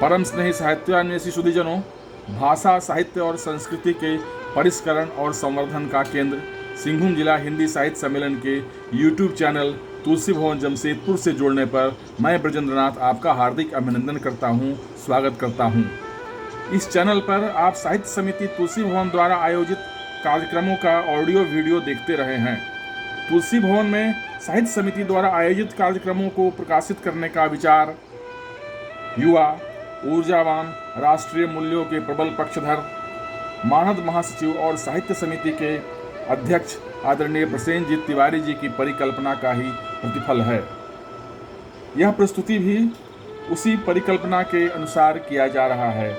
परम स्नेही साहित्यान्वेषी सुधीजनों, भाषा, साहित्य और संस्कृति के परिष्करण और संवर्धन का केंद्र सिंहभूम जिला हिंदी साहित्य सम्मेलन के यूट्यूब चैनल तुलसी भवन जमशेदपुर से जुड़ने पर मैं ब्रजेंद्रनाथ आपका हार्दिक अभिनंदन करता हूं, स्वागत करता हूं। इस चैनल पर आप साहित्य समिति तुलसी भवन द्वारा आयोजित कार्यक्रमों का ऑडियो वीडियो देखते रहे हैं। तुलसी भवन में साहित्य समिति द्वारा आयोजित कार्यक्रमों को प्रकाशित करने का विचार युवा, ऊर्जावान, राष्ट्रीय मूल्यों के प्रबल पक्षधर, मानद महासचिव और साहित्य समिति के अध्यक्ष आदरणीय प्रसेनजीत तिवारी जी की परिकल्पना का ही प्रतिफल है। यह प्रस्तुति भी उसी परिकल्पना के अनुसार किया जा रहा है।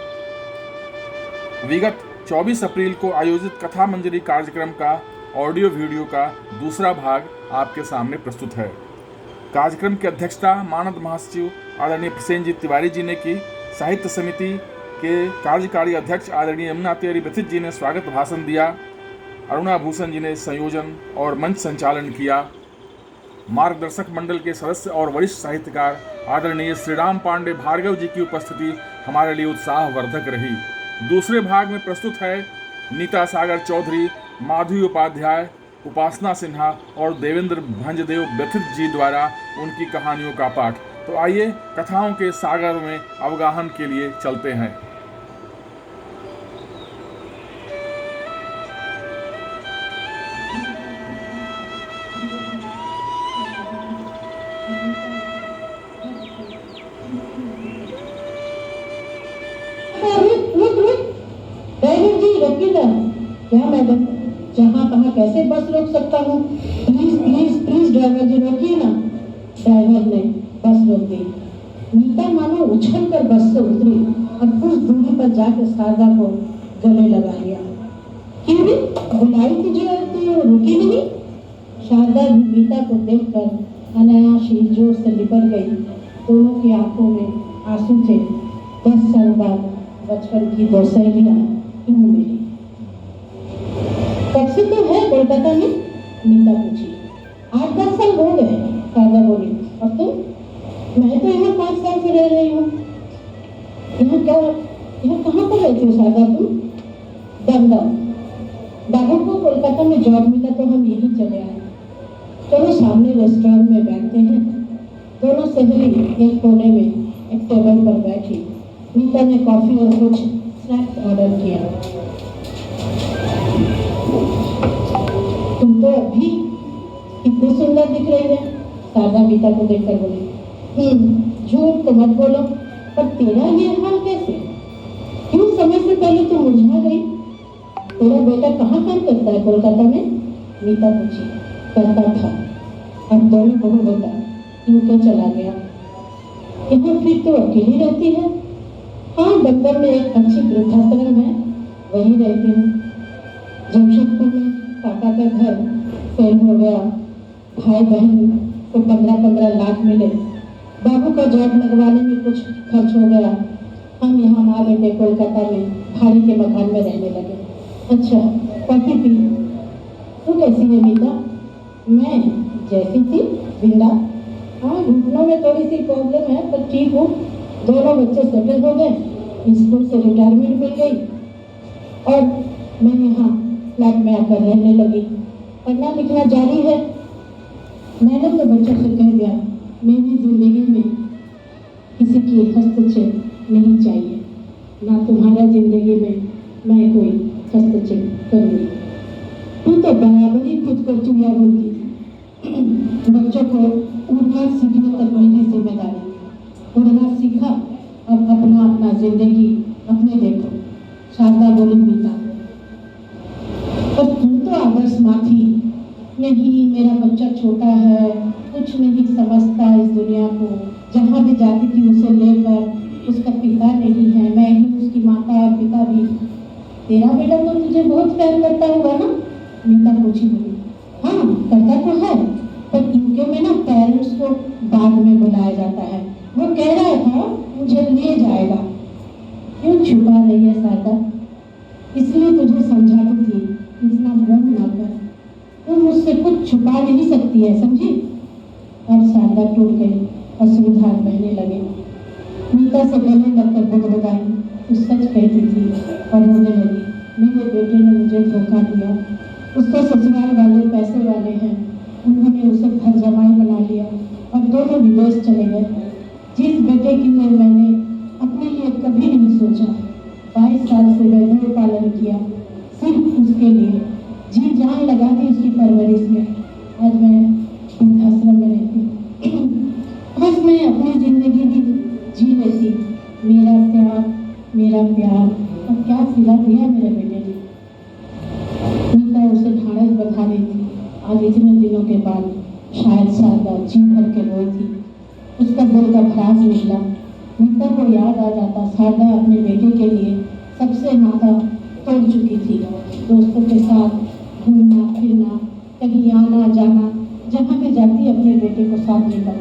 विगत 24 अप्रैल को आयोजित कथा मंजरी कार्यक्रम का ऑडियो वीडियो का दूसरा भाग आपके सामने प्रस्तुत है। कार्यक्रम की अध्यक्षता मानद महासचिव आदरणीय प्रसेनजीत तिवारी जी ने की। साहित्य समिति के कार्यकारी अध्यक्ष आदरणीय यमुना तिवारी व्यथित जी ने स्वागत भाषण दिया। अरुणा भूषण जी ने संयोजन और मंच संचालन किया। मार्गदर्शक मंडल के सदस्य और वरिष्ठ साहित्यकार आदरणीय श्रीराम पांडे भार्गव जी की उपस्थिति हमारे लिए उत्साहवर्धक रही। दूसरे भाग में प्रस्तुत है नीता सागर चौधरी, माधवी उपाध्याय, उपासना सिन्हा और देवेंद्र भंजदेव व्यथित जी द्वारा उनकी कहानियों का पाठ। तो आइए कथाओं के सागर में अवगाहन के लिए चलते हैं। क्या मैडम, जहाँ तहाँ कैसे बस रोक सकता हूँ? प्लीज प्लीज प्लीज ड्राइवर जी रोकिए ना। ड्राइवर ने बस रोक दी। नीता मानो उछल कर बस से उतरी और कुछ दूरी पर जाकर शारदा को गले लगा लिया। क्यों भी बुलाई तुझे तो रुकी नहीं? शारदा भी नीता को देखकर अनायास ही जोर से लिपट गई। दोनों की आंखों में आंसू थे। 10 साल बाद बचपन की दो सहेलियां यूं मिली। कब से तो है कोलकाता में? नीता पूछी। 8-10 साल हो गए, शारदा बोली। और तुम? मैं तो यहाँ 5 साल से रह रही हूँ। यहाँ कहाँ पर रहती हो शारदा तुम? दमदम। बाबू को कोलकाता में जॉब मिला तो हम यहीं चले आए। चलो सामने रेस्टोरेंट में बैठते हैं। दोनों सहेली एक कोने में एक टेबल पर बैठी। नीता ने कॉफी और कुछ स्नैक्स ऑर्डर किया। तुम तो अभी कितनी सुंदर दिख रही है, शारदा नीता को देखकर बोली। झूठ तो मत बोलो, पर तेरा ये हाल कैसे? क्यों समय से पहले तो मुरझा गई? तेरा बेटा कहाँ काम करता है कोलकाता में? नीता पूछी। करता था, अब दोनों बहू बेटा यूके चला गया। यहाँ फिर तो अकेली रहती है? हाँ, दमदम में एक अच्छी वृद्धाश्रम है, वहीं रहती हूँ। जमशेदपुर में पापा का घर फेल हो गया। भाई बहन को 15-15 लाख मिले। बाबू का जॉब लगवाने में कुछ खर्च हो गया। हम यहाँ आ बैठे कोलकाता में भाड़ी के मकान में रहने लगे। अच्छा, कॉफी पी। तू कैसी है मीता? मैं जैसी थी, बिंदा। हाँ, घुटनों में थोड़ी सी प्रॉब्लम है, पर ठीक हूँ। दोनों बच्चे सेटल हो गए, स्कूल से रिटायरमेंट मिल गई और मैं यहाँ फ्लैट में आकर रहने लगी। पढ़ना लिखना जारी है। मैंने तो बच्चों से कह दिया, मेरी जिंदगी में किसी की हस्तक्षेप नहीं चाहिए, ना तुम्हारा जिंदगी में मैं कोई हस्तक्षेप करूँगी। तू तो बराबर ही खुद को चुया बोलती थी। बच्चों को उड़ना सीखने तक मेरी जिम्मेदारी। उड़ना सीखा, अब अपना जिंदगी अपने देखो। शारदा बोली मीता। पर तू तो आदर्श माँ थी। नहीं, मेरा बच्चा छोटा है, कुछ नहीं समझता इस दुनिया को। जहाँ भी जाती थी उसे लेकर, उसका पिता नहीं है, मैं ही उसकी माता और पिता भी। तेरा बेटा तो तुझे बहुत प्यार करता होगा ना? नीता पूछी बोली। हाँ, करता तो है, पर यूके में ना पेरेंट्स को बाद में बुलाया जाता है। वो कह रहा था मुझे ले जाएगा। क्यों छुपा रही है शारदा? इसलिए तुझे समझाती थी, इतना मोह ना कर। तू मुझसे कुछ छुपा नहीं सकती है, समझी? अब शारदा टूट गई, अश्रुधार बहने लगे। मीता से गले लगकर बुदबुदाई तो सच कहती थी और रोने लगी। मेरे बेटे ने मुझे धोखा दिया। उसके ससुराल वाले पैसे वाले हैं, उन्होंने उसे घर जमाई बना लिया और दोनों विदेश चले गए। जिस बेटे की मैंने अपने लिए कभी नहीं सोचा, 22 साल से वैद्य पालन किया सिर्फ उसके लिए, जी जान लगा दी उसकी परवरिश में। आज मैं वृद्धाश्रम में रहती हूँ। बस मैं अपनी जिंदगी भी जी लेती। मेरा प्यार और क्या सिला दिया मेरे बेटे ने। मीता उसे ढाढ़स बंधा रही थी। आज इतने दिनों के बाद शायद शारदा जी भर के रोई थी। उसका दिल का भड़ास निकला। मीता को याद आ जाता शारदा अपने बेटे के लिए सबसे नाता तोड़ चुकी थी। दोस्तों के साथ घूमना फिरना, कहीं आना जाना, जहाँ भी जाती अपने बेटे को साथ लेकर।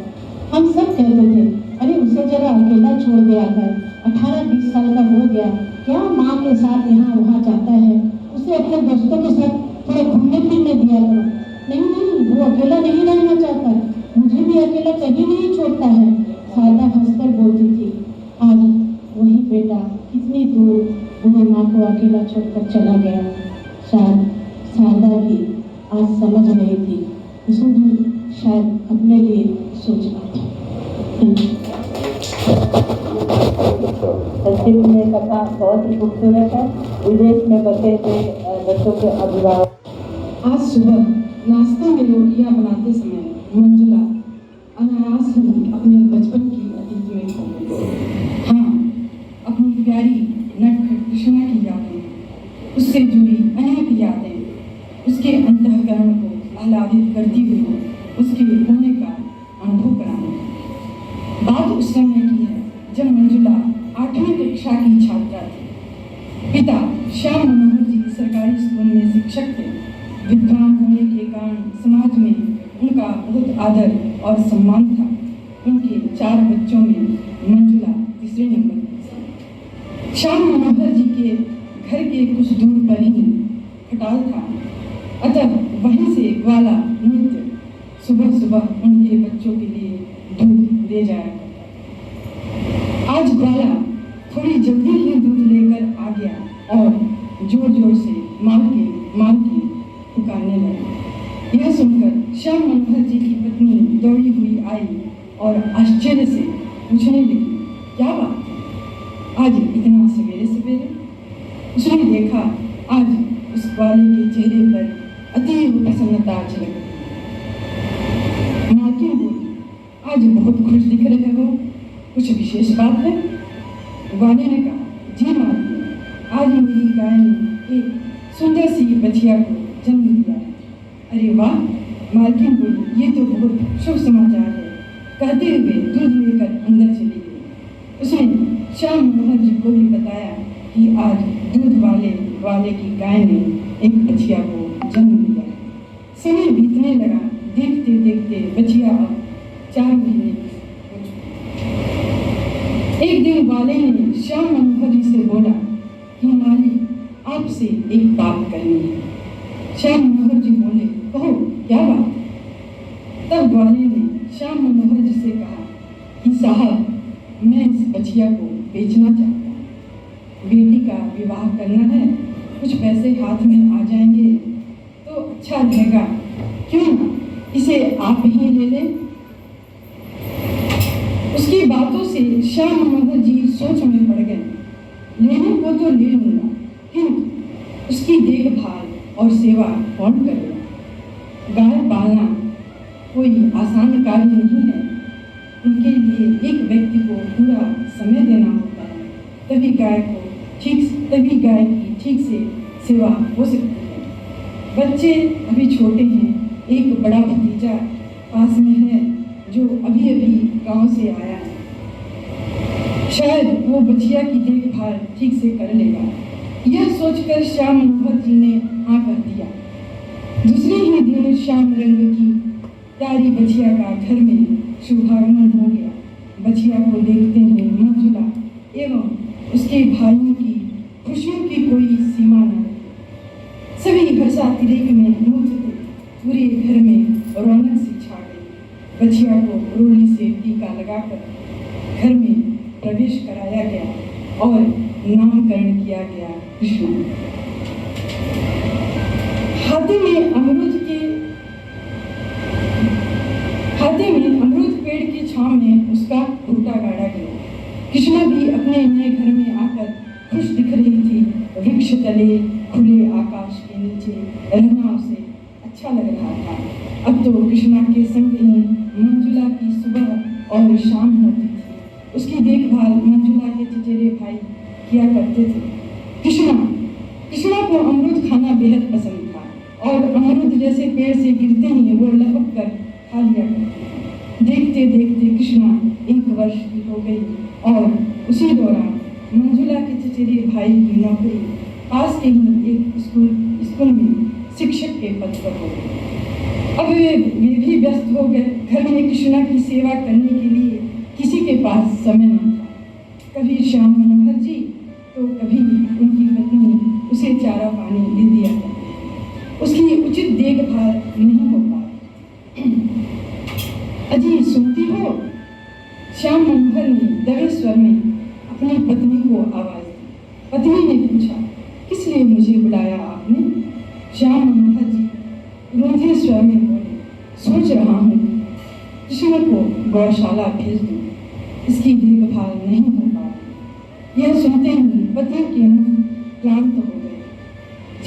हम सब कहते थे, अरे उसे जरा अकेला छोड़ दिया कर, 18-20 साल का हो गया, क्या माँ के साथ यहाँ वहाँ जाता है, उसे अपने दोस्तों के साथ थोड़ा घूमने फिरने दिया करो। नहीं, वो अकेला नहीं रहना चाहता, मुझे भी अकेला कहीं नहीं छोड़ता है, शारदा हंसकर बोलती थी। आज वही बेटा कितनी दूर बूढ़े माँ को अकेला छोड़कर चला गया। शारदा भी आज समझ रही थी, उसे भी शायद अपने लिए सोचना था। तस्वीर में कथा बहुत ही खूबसूरत है। विदेश में बसे हुए बच्चों के अभिभावक। आज सुबह नाश्ते में रोटियां बनाते समय मंजुला अनायास ही अपने बचपन की अतीत में खो गई। हाँ, अपनी प्यारी नटखट कृष्णा की यादें, उससे जुड़ी अनेक यादें, उसके अंतःकरण को आह्लादित करती हुई उसके होने का अनुभव कराने। बात उस समय की है जब मंजुला 8वीं कक्षा की छात्रा थी। पिता श्याम मनोहर जी सरकारी स्कूल में शिक्षक थे। विद्वान होने के कारण समाज में उनका बहुत आदर और सम्मान था। उनके 4 बच्चों में मंजुला तीसरे नंबर पर। श्याम मनोहर जी के घर के कुछ दूर पर ही खटाल था, अतः वहीं से ग्वाला नित्य सुबह सुबह उनके बच्चों के लिए दूध ले जाया। आज ग्वाला थोड़ी जल्दी ही दूध लेकर आ गया और जोर जोर से मालकिन पुकारने लगा। यह सुनकर श्याम मनोहर जी की पत्नी दौड़ी हुई आई और आश्चर्य से पूछने लगी, क्या बात है, आज इतना सवेरे सवेरे? उसने देखा आज उस ग्वाले के चेहरे पर अतीव प्रसन्नता झलक रही। मालकिन बोली, आज बहुत खुश दिख रहे हो, कुछ विशेष बात है? ग्वाले ने कहा, जी मालकिन, आज मेरी गाय ने एक सुंदर सी बछिया को जन्म दिया है। अरे वाह, मालकिन बोली, ये तो बहुत शुभ समाचार है। कहते हुए दूध लेकर अंदर चली गई। उसने श्याम मनोहर जी को भी बताया कि आज दूध वाले की गाय ने एक बछिया को जन्म दिया है। समय बीतने लगा। देखते देखते बछिया अब 4 महीने की हो चुकी। एक दिन वाले ने श्याम मनोहर जी से बोला कि मालिक, आपसे एक बात करनी है। श्याम मनोहर जी बोले, कहो क्या बात? तब वाले ने श्याम मनोहर जी से कहा कि साहब, मैं इस बछिया को बेचना चाहता हूँ। बेटी का विवाह करना है, कुछ पैसे हाथ में आ जाएंगे तो अच्छा रहेगा, क्यों ना इसे आप ही ले लें। उसकी बातों से श्याम मनोहर जी सोच में पड़ गए। लेने को तो ले लूंगा, किंतु उसकी देखभाल और सेवा कौन करेगा? गाय पालना कोई आसान कार्य नहीं है। उनके लिए एक व्यक्ति को पूरा समय देना होता है, तभी गाय की ठीक से सेवा हो सकती है। बच्चे अभी छोटे हैं। एक बड़ा भतीजा पास में है जो अभी गांव से आया है। शायद वो बछिया की देखभाल ठीक से कर लेगा। यह सोचकर श्याम मनोहर जी ने हाँ कर दिया। दूसरे ही दिन श्याम रंग की प्यारी बछिया का घर में शुभागमन हो गया। बछिया को देखते हुए मंजुला एवं उसके भाइयों की खुशियों की कोई सीमा न रही। सभी हर्षातिरेक में धूत थे। पूरे घर में रौनक सी छा गई। बछिया को रोली से टीका लगाकर घर में प्रवेश प्रवेश कराया गया और नामकरण किया गया कृष्ण। हाथी में अमरूद पेड़ की छांव में उसका खूंटा गाड़ा गया। कृष्णा भी अपने नए घर में आकर खुश दिख रही थी। वृक्ष तले खुले आकाश के नीचे रहना उसे अच्छा लग रहा था। अब तो कृष्णा के संग ही मंजुला की सुबह और शाम होती थी। उसकी देखभाल मंजुला के चचेरे भाई किया करते थे। कृष्णा को अमरूद खाना बेहद पसंद था और अमरूद जैसे पेड़ से गिरते ही वो लपक कर खा लिया करती थी। देखते देखते कृष्णा 1 वर्ष की हो गई और उसी दौरान मंजुला के चचेरे भाई की नौकरी पास के ही एक स्कूल में शिक्षक के पद पर हो गई। अब वे भी व्यस्त हो गए। घर में कृष्णा की सेवा करने के लिए किसी के पास समय न था। कभी श्याम मनोहर जी तो कभी उनकी पत्नी उसे चारा पानी दे दिया करती। उसकी उचित देखभाल नहीं हो पाती। अजी सुनती हो? श्याम मनोहर ने दबे स्वर में अपनी पत्नी को आवाज दी। पत्नी ने पूछा, किस लिए मुझे बुलाया आपने? श्याम मनोहर जी रूंधे स्वर में बोले, सोच रहा हूँ कृष्ण को गौशाला भेज दूँ, इसकी देखभाल नहीं हो पाती। यह सुनते ही पत्नी के मुंह क्लांत हो गए।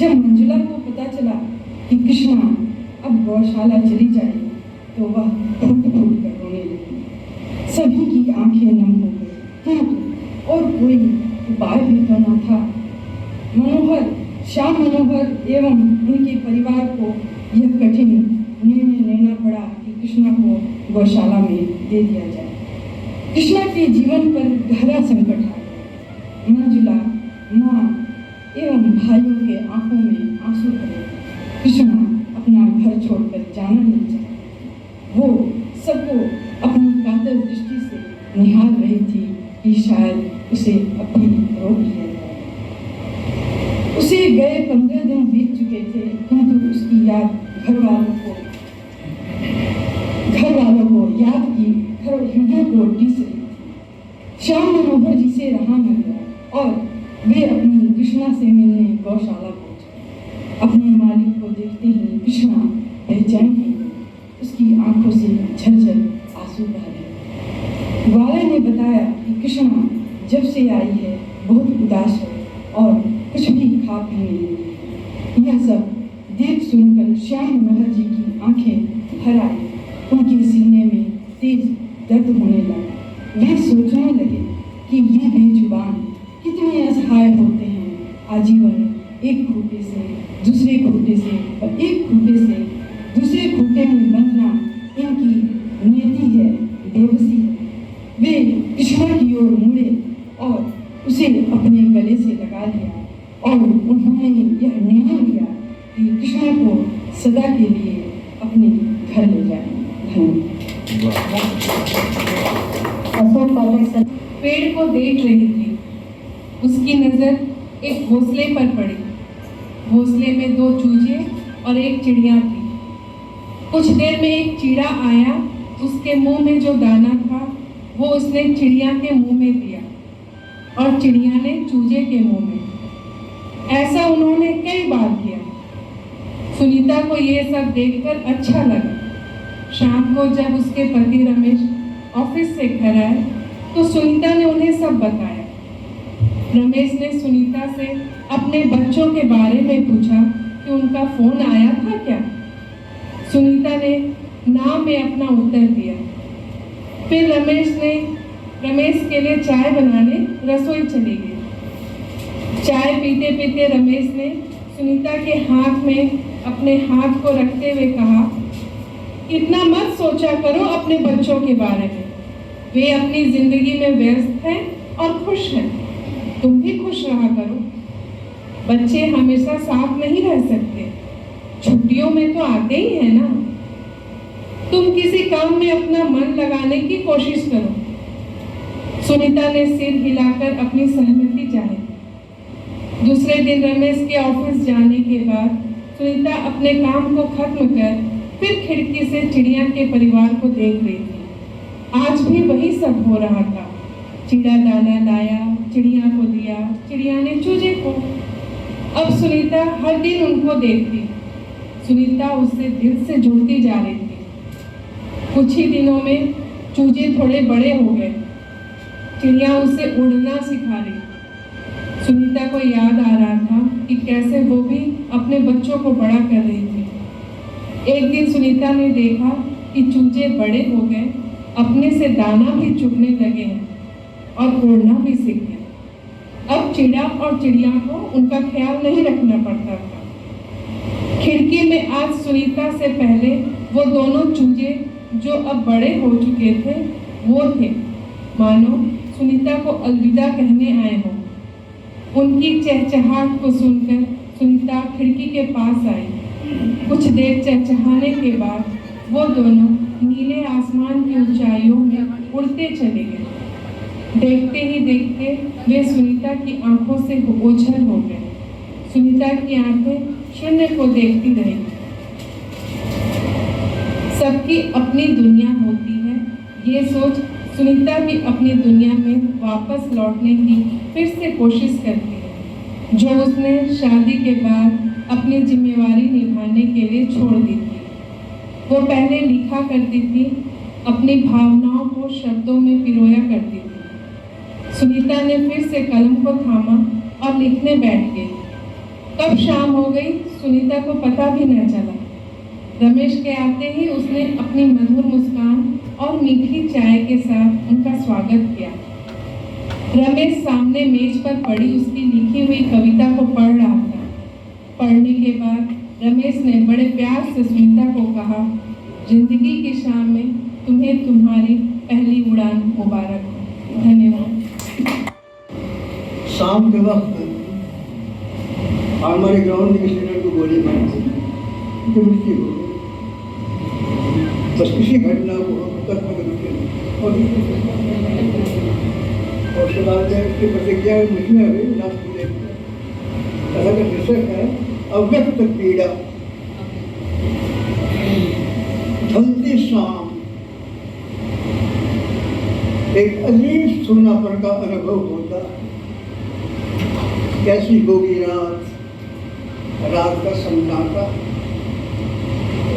जब मंजुला को पता चला कि कृष्णा अब गौशाला चली जाएगी तो वह फूट फूट कर रोने लगी। सभी की आंखें नम हो गई, किंतु और कोई उपाय भी तो न था। श्याम मनोहर एवं उनके परिवार को यह कठिन निर्णय लेना पड़ा कि कृष्णा को गौशाला में दे दिया जाए। कृष्णा के जीवन पर गहरा संकट आ गया। मंजुला, माँ एवं भाइयों के आंखों में आंसू भरे। कृष्णा अपना घर छोड़कर जाना नहीं चाहती। वो सबको अपनी कातर दृष्टि से निहार रही थी कि शायद उसे अभी रोक लिया जाए। उसे गए 15 दिन बीत चुके थे, किंतु उसकी याद घर वालों को याद की हृदय को टीस रही थी। श्याम मनोहर जी से रहा न गया और वे अपनी कृष्णा से मिलने गौशाला पहुंचे। अपने मालिक को देखते ही कृष्णा बेचैन हो गई। उसकी आंखों से झरझर आंसू बह गए। ग्वाला ने बताया कि कृष्णा जब से आई है बहुत उदास है और कुछ भी खा पी नहीं रही। यह सब देख सुनकर श्याम मनोहर जी की आंखें भर आई। उनके सीने में तेज दर्द होने लगा। वे सोचने लगे कि ये बेजुबान कितने असहाय होते हैं। आजीवन एक खूंटे से दूसरे खूंटे से और एक खूंटे से दूसरे खूंटे में बंधना इनकी नियति है, बेबसी है। वे कृष्णा की ओर मुड़े और उसे अपने गले से लगा लिया और उन्होंने यह निर्णय लिया कि कृष्णा को सदा के लिए अपने घर ले जाए। पेड़ को देख रही थी। उसकी नजर एक घोंसले पर पड़ी। घोंसले में 2 चूजे और एक चिड़िया थी। कुछ देर में एक चिड़ा आया। उसके मुंह में जो दाना था वो उसने चिड़िया के मुंह में दिया और चिड़िया ने चूजे के मुंह में। ऐसा उन्होंने कई बार किया। सुनीता को ये सब देखकर अच्छा लगा। शाम को जब उसके पति रमेश ऑफिस से घर आए तो सुनीता ने उन्हें सब बताया। रमेश ने सुनीता से अपने बच्चों के बारे में पूछा कि उनका फोन आया था क्या। सुनीता ने नाम में अपना उत्तर दिया। फिर रमेश के लिए चाय बनाने रसोई चली गई। चाय पीते पीते रमेश ने सुनीता के हाथ में अपने हाथ को रखते हुए कहा, इतना मत सोचा करो अपने बच्चों के बारे में। वे अपनी जिंदगी में व्यस्त हैं और खुश हैं। तुम भी खुश रहा करो। बच्चे हमेशा साथ नहीं रह सकते। छुट्टियों में तो आते ही है ना। तुम किसी काम में अपना मन लगाने की कोशिश करो। सुनीता ने सिर हिलाकर अपनी सहमति जाहिर। दूसरे दिन रमेश के ऑफिस जाने के बाद सुनीता अपने काम को खत्म कर फिर खिड़की से चिड़िया के परिवार को देख रही थी। आज भी वही सब हो रहा था। चिड़ा दाना लाया, चिड़िया को दिया, चिड़िया ने चूजे को। अब सुनीता हर दिन उनको देखती। सुनीता उससे दिल से जुड़ती जा रही थी। कुछ ही दिनों में चूजे थोड़े बड़े हो गए। चिड़िया उसे उड़ना सिखा रही। सुनीता को याद आ रहा था कि कैसे वो भी अपने बच्चों को बड़ा कर रही थी। एक दिन सुनीता ने देखा कि चूजे बड़े हो गए, अपने से दाना भी चुगने लगे हैं और उड़ना भी सीख गए। अब चिड़ा और चिड़िया को उनका ख्याल नहीं रखना पड़ता था। खिड़की में आज सुनीता से पहले वो दोनों चूजे जो अब बड़े हो चुके थे वो थे, मानो सुनीता को अलविदा कहने आए हों। उनकी चहचहाहट को सुनकर सुनीता खिड़की के पास आई। कुछ देर चहचहाने के बाद वो दोनों नीले आसमान की ऊंचाइयों में उड़ते चले गए। देखते ही देखते वे सुनीता की आंखों से ओझल हो गए। सुनीता की आंखें शून्य को देखती रही। सबकी अपनी दुनिया होती है, ये सोच सुनीता भी अपनी दुनिया में वापस लौटने की फिर से कोशिश करती है, जो उसने शादी के बाद अपनी जिम्मेवारी निभाने के लिए छोड़ दी थी। वो पहले लिखा करती थी, अपनी भावनाओं को शब्दों में पिरोया करती थी। सुनीता ने फिर से कलम को थामा और लिखने बैठ गई। कब शाम हो गई सुनीता को पता भी न चला। रमेश के आते ही उसने अपनी मधुर मुस्कान और मीठी चाय के साथ उनका स्वागत किया। रमेश सामने मेज पर पड़ी उसकी लिखी हुई कविता को पढ़ रहा था। पढ़ने के बाद रमेश ने बड़े प्यार से सुनीता को कहा, जिंदगी की शाम में तुम्हें तुम्हारी पहली उड़ान मुबारक हो। धन्यवाद। शाम के वक्त हमारे ग्राउंड के स्टूडेंट को गोली मार दी, मृत्यु हो गई। बस किसी घटना को और उसके बाद उसकी प्रतिक्रिया मुझमें हुई। लास्ट ऐसा का शीर्षक है, अव्यक्त पीड़ा। ढलती शाम एक अजीब सूनापन का अनुभव होता। कैसी होगी रात, रात का सन्नाटा।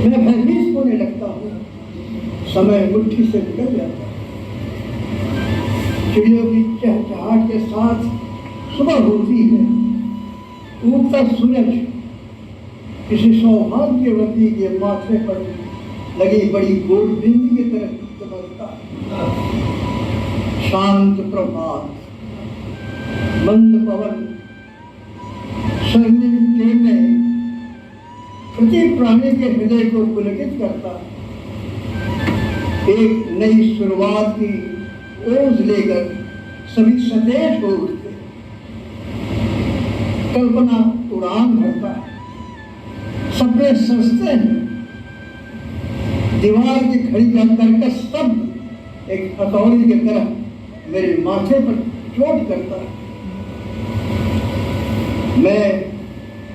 मैं भयभीत होने लगता हूँ, समय मुट्ठी से निकल जाता है। चिड़ियों की चहचहाहट के साथ सुबह होती है। उगता सूरज किसी सौभाग्यवती के माथे पर लगी बड़ी गोल बिंदी की तरह चमकता है। शांत प्रभात, मंद पवन, स्वर्णिम किरणें प्रति प्राणी के हृदय को पुलकित करता। एक नई शुरुआत की ओज लेकर सभी सतेज हो उठते। कल्पना उड़ान भरता, सपने सजते हैं। दीवार की घड़ी का कर्कश शब्द एक हथौड़ी की तरह मेरे माथे पर चोट करता। मैं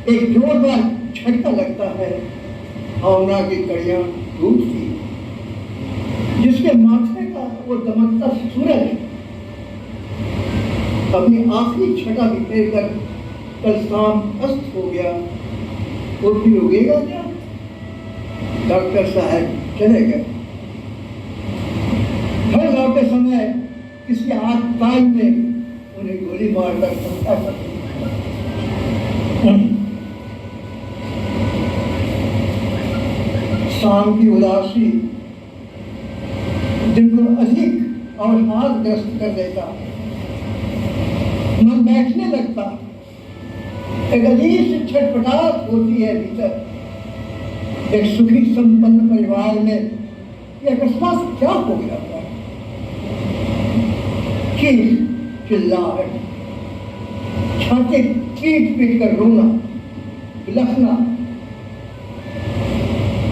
एक जोरदार झटका लगता है, भावना की कड़ियां टूटती। जिसके माथे का वो दमकता सूरज अपनी आखिरी छटा बिखेर कर कल शाम अस्त हो गया, वो भी उगेगा क्या? डॉक्टर साहब चले गए। घर लौटे समय किसी आतताई ने उन्हें गोली मारकर हत्या कर दी। शाम की उदासी दिन को अधिक और हाथग्रस्त कर देता। मन बैठने लगता, एक अजीब सी छटपटाहट होती है भीतर। एक सुखी संपन्न परिवार में यह अकस्मात क्या हो गया था? चिल्लाहट, छाती पीट पीट कर रोना, बिलखना,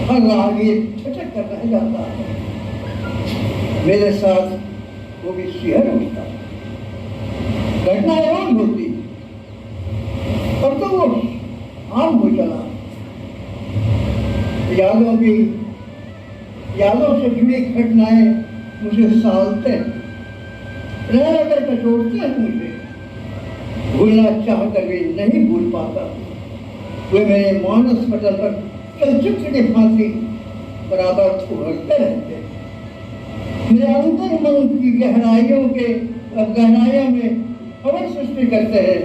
हर आगे छटक कर रह जाता है। मेरे साथ वो भी सिहर उठता। घटना हैरान होती, तब तो वो आम हो चला। यादों से जुड़ी घटनाएं मुझे सालते। रह कर कचोटते हैं मुझे, भूलना चाह कर भी नहीं भूल पाता। वे मेरे मानस पटल पर चलचित्र की भांति बराबर उभरते रहते हैं। मेरे अंतर मन की गहराइयों में खबर सृष्टि करते हैं।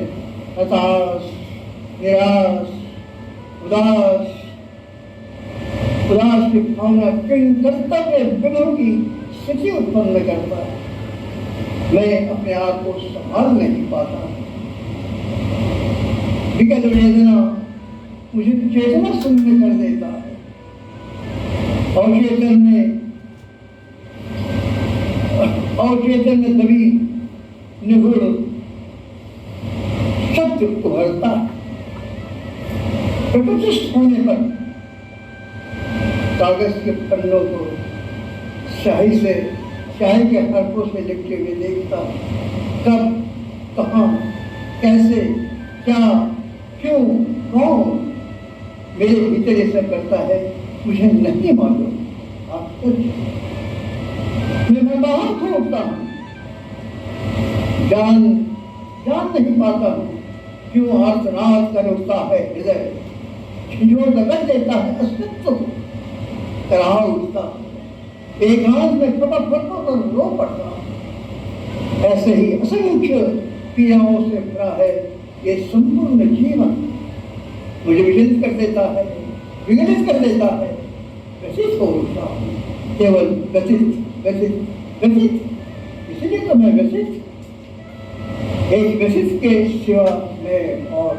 हताश, निराश, उदास की भावना किन कर्तव्य विनों की स्थिति उत्पन्न करता है। मैं अपने आप को संभाल नहीं पाता। विकल वेदना मुझे चेतना शून्य कर देता है। अवचेतन में दबी निगुड़ शब्द उभरता है। प्रकृतिस्थ होने पर कागज के पन्नों को स्याही के हरफों से लिखते हुए देखता, कब, कहाँ, कैसे, क्या, क्यों, कौन मेरे भीतर ये सब करता है मुझे नहीं मालूम। आप मैं बाहर खोलता हूँ, जान नहीं पाता हूँ क्यों आर्तनाद कर उठता है हृदय, झिझोर कर देता है अस्तित्व को, कराह उठता एकांत में फटक कर रो पड़ता। ऐसे ही असंख्य पीड़ाओं से भरा है ये संपूर्ण जीवन। मुझे विचलित कर देता है, विगलित कर देता है, व्यथित हो उठता हूँ, केवल व्यथित। इसीलिए तो मैं व्यथित, एक व्यथित के सिवा मैं और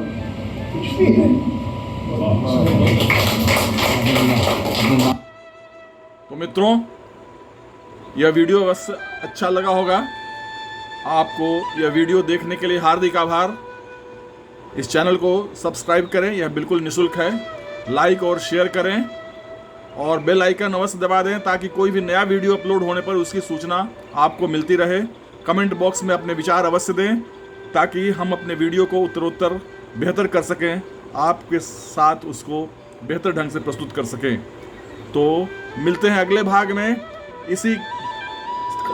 कुछ भी नहीं। तो मित्रों, यह वीडियो अवश्य अच्छा लगा होगा। आपको यह वीडियो देखने के लिए हार्दिक आभार। इस चैनल को सब्सक्राइब करें, यह बिल्कुल निःशुल्क है। लाइक और शेयर करें और बेल आइकन अवश्य दबा दें ताकि कोई भी नया वीडियो अपलोड होने पर उसकी सूचना आपको मिलती रहे। कमेंट बॉक्स में अपने विचार अवश्य दें ताकि हम अपने वीडियो को उत्तरोत्तर बेहतर कर सकें, आपके साथ उसको बेहतर ढंग से प्रस्तुत कर सकें। तो मिलते हैं अगले भाग में, इसी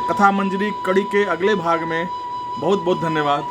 कथा मंजरी कड़ी के अगले भाग में। बहुत बहुत धन्यवाद।